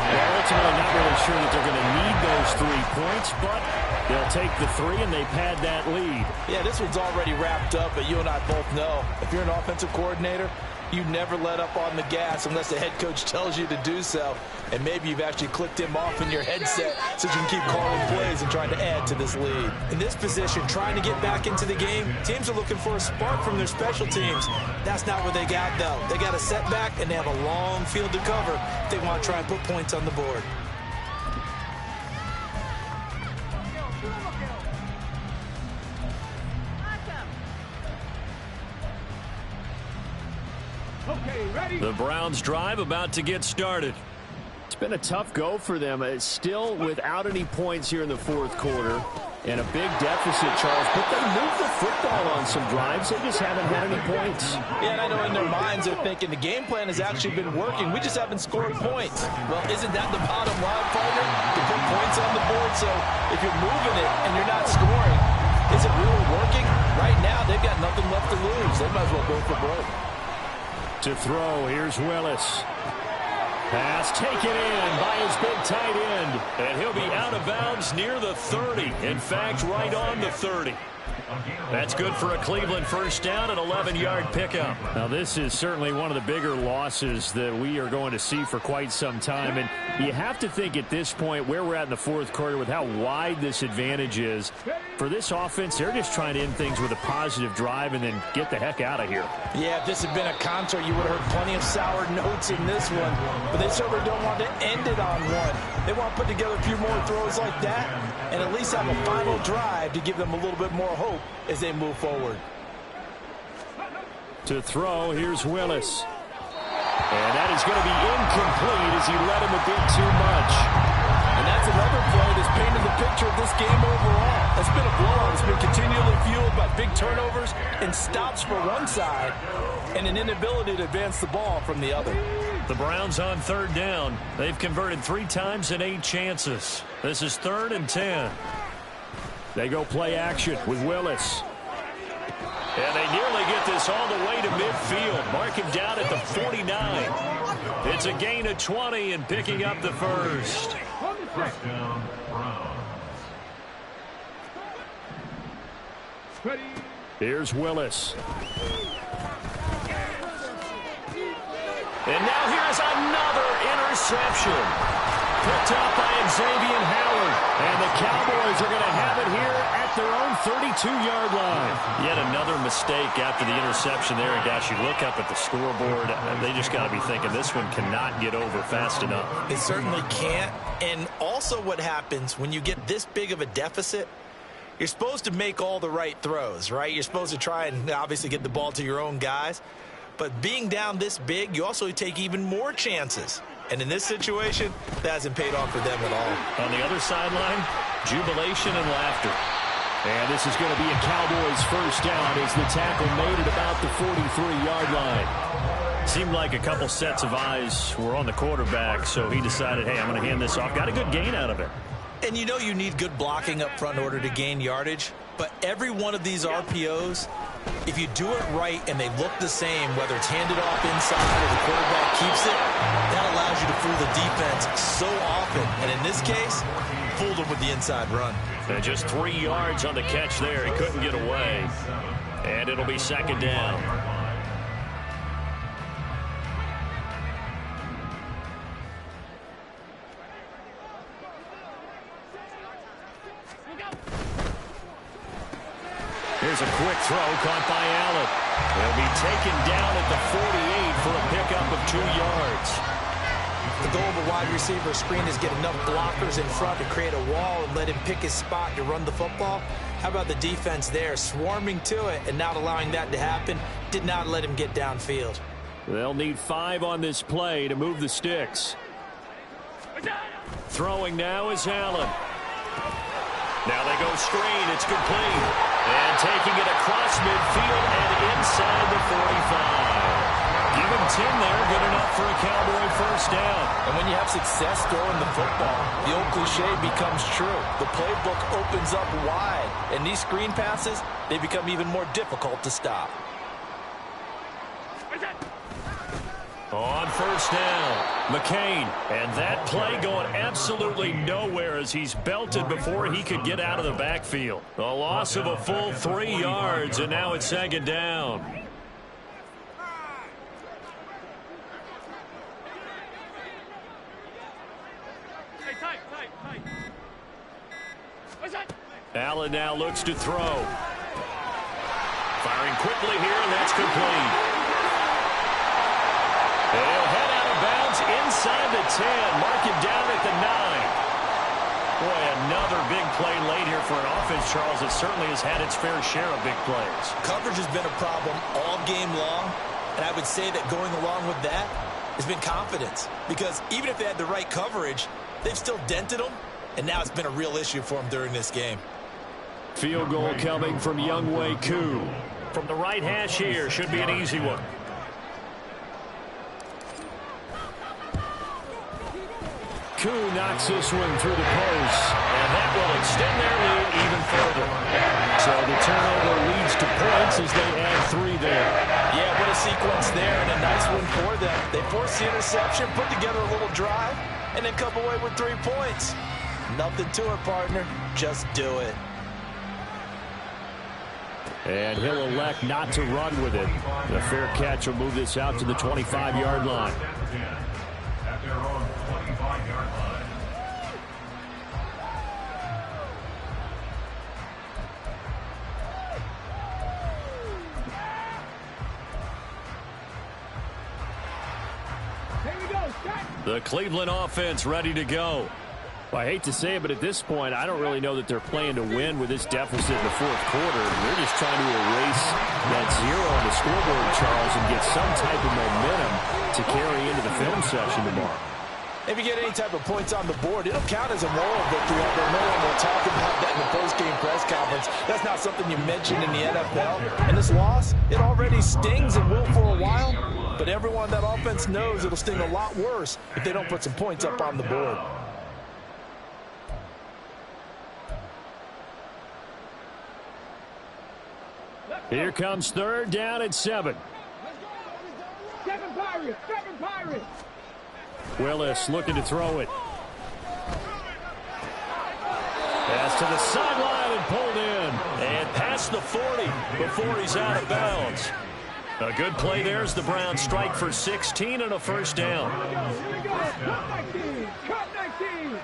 Well, ultimately not really sure that they're going to need those 3 points, but they'll take the 3 and they pad that lead. Yeah, this one's already wrapped up, but you and I both know if you're an offensive coordinator, you never let up on the gas unless the head coach tells you to do so. And maybe you've actually clicked him off in your headset so you can keep calling plays and trying to add to this lead. In this position, trying to get back into the game, teams are looking for a spark from their special teams. That's not what they got, though. They got a setback, and they have a long field to cover if they want to try and put points on the board. The Browns drive about to get started. It's been a tough go for them. It's still without any points here in the fourth quarter. And a big deficit, Charles. But they moved the football on some drives. They just haven't had any points. Yeah, and I know in their minds they're thinking the game plan has actually been working. We just haven't scored points. Well, isn't that the bottom line, partner? To put points on the board. So if you're moving it and you're not scoring, is it really working? Right now, they've got nothing left to lose. They might as well go for broke. To throw, here's Willis. Pass taken in by his big tight end. And he'll be out of bounds near the 30. In fact, right on the 30. That's good for a Cleveland first down, an 11-yard pickup. Now, this is certainly one of the bigger losses that we are going to see for quite some time. And you have to think at this point where we're at in the fourth quarter with how wide this advantage is. For this offense, they're just trying to end things with a positive drive and then get the heck out of here. Yeah, if this had been a concert, you would have heard plenty of sour notes in this one. But they certainly don't want to end it on one. They want to put together a few more throws like that and at least have a final drive to give them a little bit more hope as they move forward. To throw, here's Willis. And that is going to be incomplete as he led him a bit too much. And that's another play that's painted the picture of this game overall. It's been a blowout. It's been continually fueled by big turnovers and stops for one side and an inability to advance the ball from the other. The Browns on third down. They've converted 3 times in 8 chances. This is 3rd and 10. They go play action with Willis. And they nearly get this all the way to midfield. Mark him down at the 49. It's a gain of 20 and picking up the first. First down, Browns. Here's Willis. And now here's another interception. Picked up by Xavier Howard. And the Cowboys are going to have it here at their own 32-yard line. Yet another mistake after the interception there. And gosh, you look up at the scoreboard, they just got to be thinking this one cannot get over fast enough. It certainly can't. And also what happens when you get this big of a deficit, you're supposed to make all the right throws, right? You're supposed to try and obviously get the ball to your own guys. But being down this big, you also take even more chances. And in this situation, that hasn't paid off for them at all. On the other sideline, jubilation and laughter. And this is going to be a Cowboys first down as the tackle made it about the 43-yard line. Seemed like a couple sets of eyes were on the quarterback, so he decided, hey, I'm going to hand this off. Got a good gain out of it. And you know you need good blocking up front in order to gain yardage. But every one of these RPOs, if you do it right and they look the same, whether it's handed off inside or the quarterback keeps it, that allows you to fool the defense so often. And in this case, fooled them with the inside run. And just 3 yards on the catch there. He couldn't get away. And it'll be second down. Here's a quick throw caught by Allen. He'll be taken down at the 48 for a pickup of 2 yards. The goal of a wide receiver screen is get enough blockers in front to create a wall and let him pick his spot to run the football. How about the defense there, swarming to it and not allowing that to happen? Did not let him get downfield. They'll need 5 on this play to move the sticks. Throwing now is Allen. Now they go screen. It's complete. And taking it across midfield and inside the 45. Give him 10 there. Good enough for a Cowboy first down. And when you have success throwing the football, the old cliche becomes true. The playbook opens up wide. And these screen passes, they become even more difficult to stop. On first down, McCain. And that play going absolutely nowhere as he's belted before he could get out of the backfield. A loss of a full 3 yards, and now it's second down. Allen now looks to throw. Firing quickly here, and that's complete. They'll head out of bounds inside the 10. Mark him down at the 9. Boy, another big play late here for an offense, Charles, that certainly has had its fair share of big plays. Coverage has been a problem all game long, and I would say that going along with that has been confidence. Because even if they had the right coverage, they've still dented them, and now it's been a real issue for them during this game. Field goal coming from Younghoe Koo. From the right hash here, should be an easy one. Koo knocks this one through the post, and that will extend their lead even further. So the turnover leads to points as they add 3 there. Yeah, what a sequence there, and a nice one for them. They forced the interception, put together a little drive, and then come away with 3 points. Nothing to it, partner. Just do it. And he'll elect not to run with it. The fair catch will move this out to the 25-yard line. At their own 25-yard line. Here we go, start. The Cleveland offense ready to go. Well, I hate to say it, but at this point, I don't really know that they're playing to win with this deficit in the fourth quarter. They're just trying to erase that 0 on the scoreboard, Charles, and get some type of momentum to carry into the film session tomorrow. If you get any type of points on the board, it'll count as a moral victory, although no one will talk about that in the post-game press conference. That's not something you mention in the NFL. And this loss, it already stings and will for a while, but everyone that offense knows it'll sting a lot worse if they don't put some points up on the board. Here comes third down at 7. Seven Pirates, Seven Pirates. Willis looking to throw it. Pass to the sideline and pulled in. And past the 40 before he's out of bounds. A good play there as the Browns strike for 16 and a first down. Cut 19.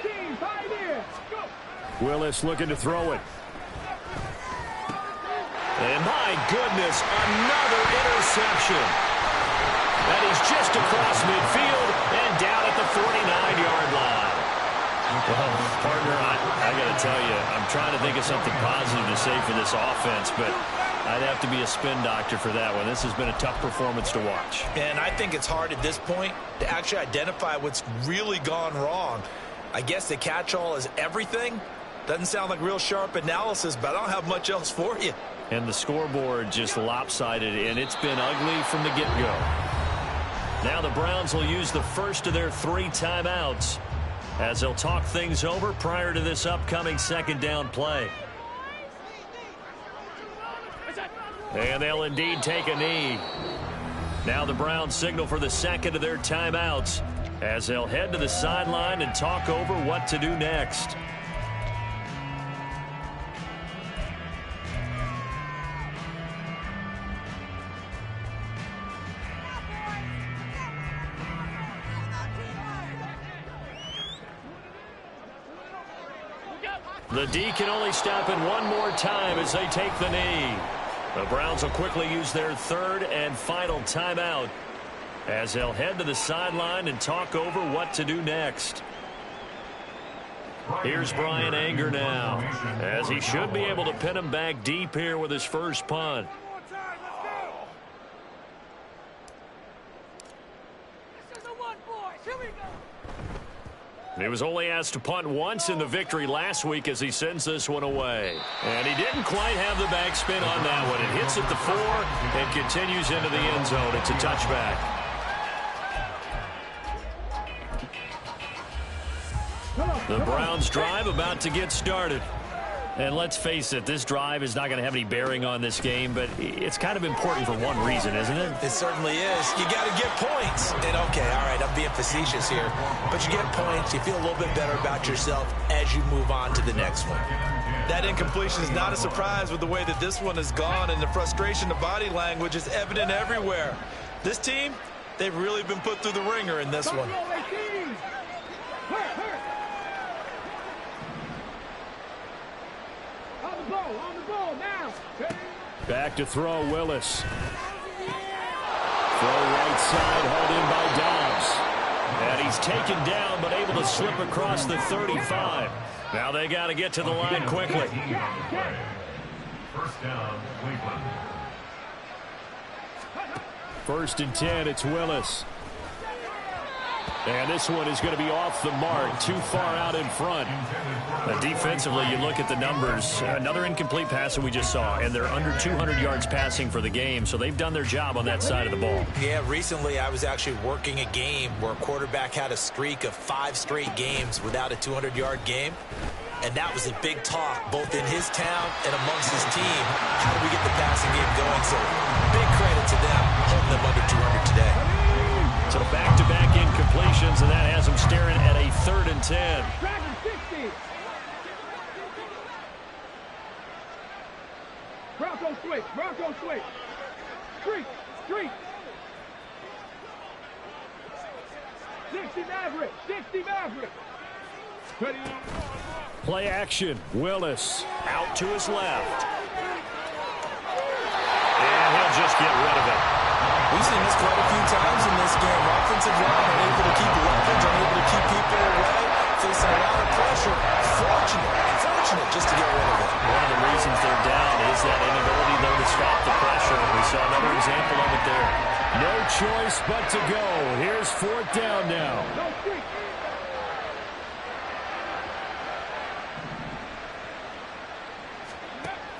18, 5 here. Go. Willis looking to throw it. And my goodness, another interception. That is just across midfield and down at the 49-yard line. Well, partner, I got to tell you, I'm trying to think of something positive to say for this offense, but I'd have to be a spin doctor for that one. This has been a tough performance to watch. And I think it's hard at this point to actually identify what's really gone wrong. I guess the catch-all is everything. Doesn't sound like real sharp analysis, but I don't have much else for you. And the scoreboard just lopsided, and it's been ugly from the get-go. Now the Browns will use the first of their 3 timeouts as they'll talk things over prior to this upcoming second down play. And they'll indeed take a knee. Now the Browns signal for the second of their timeouts as they'll head to the sideline and talk over what to do next. The D can only stop it one more time as they take the knee. The Browns will quickly use their 3rd and final timeout as they'll head to the sideline and talk over what to do next. Here's Brian Anger now, as he should be able to pin him back deep here with his first punt. He was only asked to punt once in the victory last week as he sends this one away. And he didn't quite have the backspin on that one. It hits at the 4 and continues into the end zone. It's a touchback. The Browns drive about to get started. And let's face it, this drive is not going to have any bearing on this game, but it's kind of important for one reason, isn't it? It certainly is. You got to get points. And, okay, all right, I'm being facetious here. But you get points, you feel a little bit better about yourself as you move on to the next one. That incompletion is not a surprise with the way that this one has gone, and the frustration, the body language is evident everywhere. This team, they've really been put through the ringer in this one. On the ball now. Back to throw, Willis. Throw right side, hauled in by Dobbs. And he's taken down, but able to slip across the 35. Now they got to get to the line quickly. First down, Cleveland. 1st and 10, it's Willis. And this one is going to be off the mark, too far out in front. Defensively, you look at the numbers. Another incomplete pass that we just saw, and they're under 200 yards passing for the game, so they've done their job on that side of the ball. Yeah, recently I was actually working a game where a quarterback had a streak of 5 straight games without a 200-yard game, and that was a big talk both in his town and amongst his team. How do we get the passing game going? So big credit to them holding them under 200 today. So back-to-back incompletions, and that has them staring at a 3rd and 10. Dragon 60. Bronco switch. Bronco switch. Streak. Streak. 60 Maverick. 60 Maverick. Play action. Willis out to his left. And he'll just get rid of it. We've seen this quite a few times in this game. Offensive line unable to keep weapons, unable to keep people away, facing a lot of pressure. Fortunate just to get rid of it. One of the reasons they're down is that inability, though, to stop the pressure. We saw another example of it there. No choice but to go. Here's 4th down now.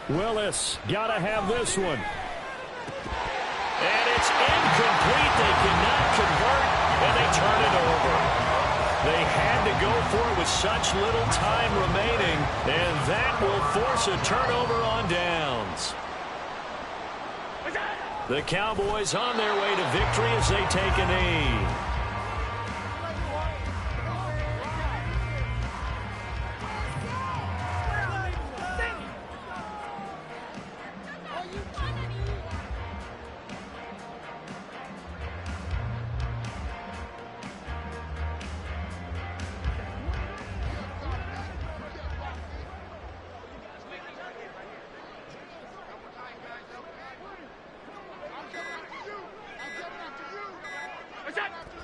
Willis, gotta have this one. And it's incomplete. They cannot convert, and they turn it over. They had to go for it with such little time remaining, and that will force a turnover on downs. The Cowboys on their way to victory as they take a knee.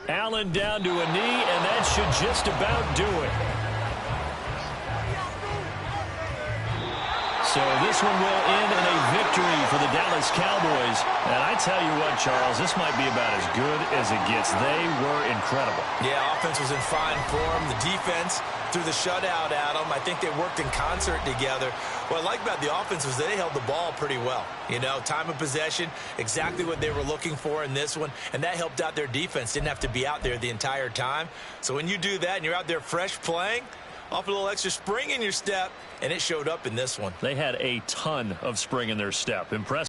Allen down to a knee, and that should just about do it. So this one will end in a victory for the Dallas Cowboys. And I tell you what, Charles, this might be about as good as it gets. They were incredible. Yeah, offense was in fine form. The defense threw the shutout at them. I think they worked in concert together. What I like about the offense was they held the ball pretty well. You know, time of possession, exactly what they were looking for in this one, and that helped out their defense. Didn't have to be out there the entire time. So when you do that and you're out there fresh playing, off a little extra spring in your step, and it showed up in this one. They had a ton of spring in their step. Impressive.